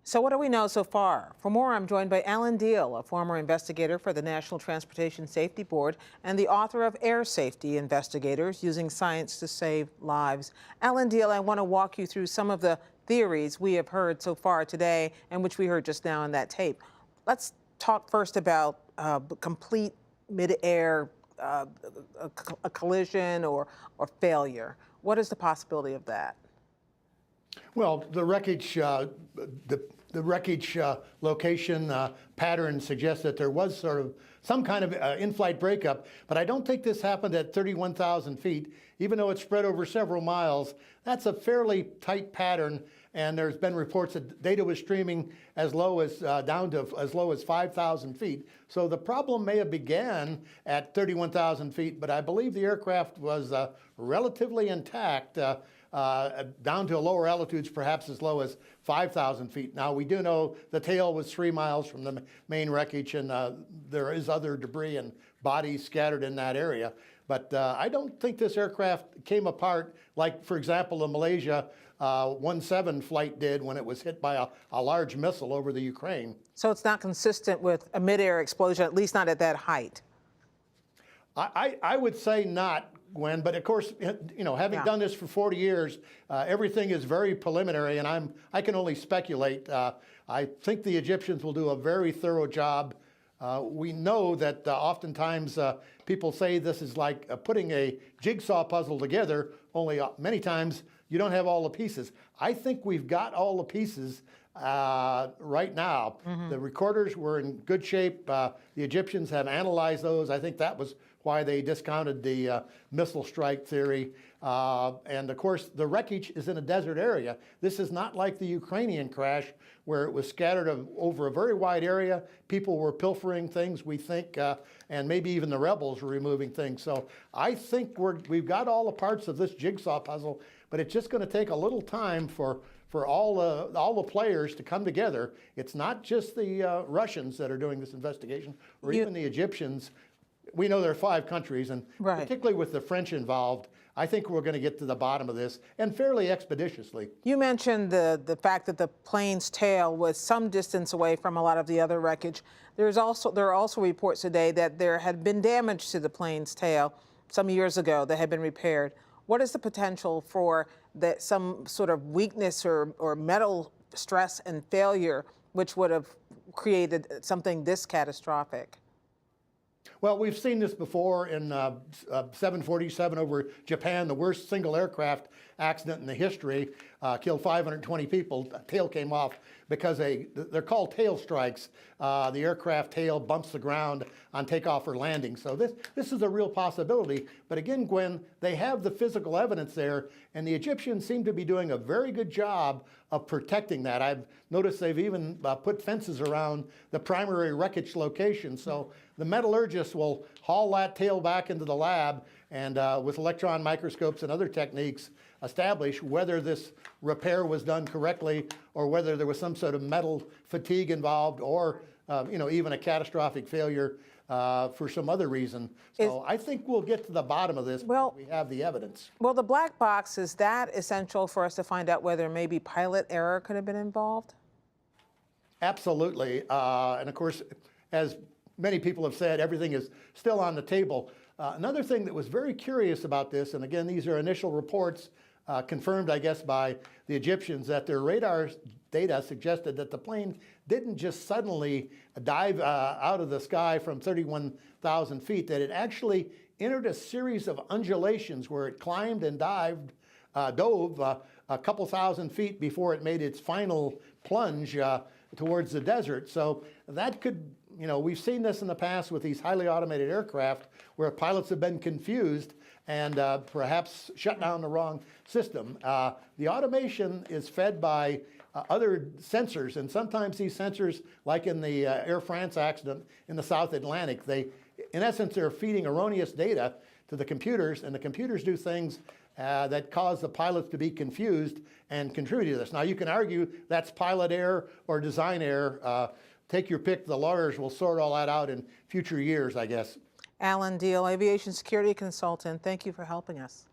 So what do we know so far? For more, I'm joined by Alan Diehl, a former investigator for the National Transportation Safety Board and the author of Air Safety Investigators, Using Science to Save Lives. Alan Diehl, I want to walk you through some of the theories we have heard so far today and which we heard just now in that tape. Let's talk first about complete mid-air a collision or failure. What is the possibility of that? Well, the wreckage, the wreckage location pattern suggests that there was sort of some kind of in-flight breakup, but I don't think this happened at 31,000 feet, even though it's spread over several miles. That's a fairly tight pattern, and there's been reports that data was streaming as low as down to as low as 5,000 feet. So the problem may have began at 31,000 feet, but I believe the aircraft was relatively intact. Down to lower altitudes, perhaps as low as 5,000 feet. Now, we do know the tail was 3 miles from the main wreckage, and there is other debris and bodies scattered in that area. But I don't think this aircraft came apart like, for example, the Malaysia 17 flight did when it was hit by a large missile over the Ukraine. So it's not consistent with a mid-air explosion, at least not at that height? I would say not, Gwen, but of course, you know, having done this for 40 years, everything is very preliminary, and I can only speculate. I think the Egyptians will do a very thorough job. We know that oftentimes people say this is like putting a jigsaw puzzle together, only many times you don't have all the pieces. I think we've got all the pieces right now. The recorders were in good shape. The Egyptians have analyzed those. I think that was why they discounted the missile strike theory. And of course, the wreckage is in a desert area. This is not like the Ukrainian crash where it was scattered over a very wide area. People were pilfering things, we think, and maybe even the rebels were removing things. So I think we've got all the parts of this jigsaw puzzle, but it's just going to take a little time for all the players to come together. It's not just the Russians that are doing this investigation, or even the Egyptians. We know there are 5 countries, and particularly with the French involved, I think we're going to get to the bottom of this, and fairly expeditiously. You mentioned the fact that the plane's tail was some distance away from a lot of the other wreckage. There are also reports today that there had been damage to the plane's tail some years ago that had been repaired. What is the potential for some sort of weakness or metal stress and failure which would have created something this catastrophic? Well, we've seen this before in 747 over Japan, the worst single aircraft accident in the history, killed 520 people. The tail came off because they're called tail strikes. The aircraft tail bumps the ground on takeoff or landing. So this is a real possibility. But again, Gwen, they have the physical evidence there, and the Egyptians seem to be doing a very good job of protecting that. I've noticed they've even put fences around the primary wreckage location. So the metallurgists will haul that tail back into the lab and with electron microscopes and other techniques establish whether this repair was done correctly or whether there was some sort of metal fatigue involved or you know, even a catastrophic failure for some other reason. So I think we'll get to the bottom of this because we have the evidence. Well, the black box, is that essential for us to find out whether maybe pilot error could have been involved? Absolutely. And of course, as many people have said, everything is still on the table. Another thing that was very curious about this, and again, these are initial reports confirmed, I guess, by the Egyptians, that their radar data suggested that the plane didn't just suddenly dive out of the sky from 31,000 feet, that it actually entered a series of undulations where it climbed and dove a couple thousand feet before it made its final plunge towards the desert. So that could, you know, we've seen this in the past with these highly automated aircraft where pilots have been confused and perhaps shut down the wrong system. The automation is fed by other sensors, and sometimes these sensors, like in the Air France accident in the South Atlantic, in essence, they're feeding erroneous data to the computers, and the computers do things that cause the pilots to be confused and contribute to this. Now, you can argue that's pilot error or design error. Take your pick. The lawyers will sort all that out in future years, I guess. Alan Diehl, aviation security consultant, thank you for helping us.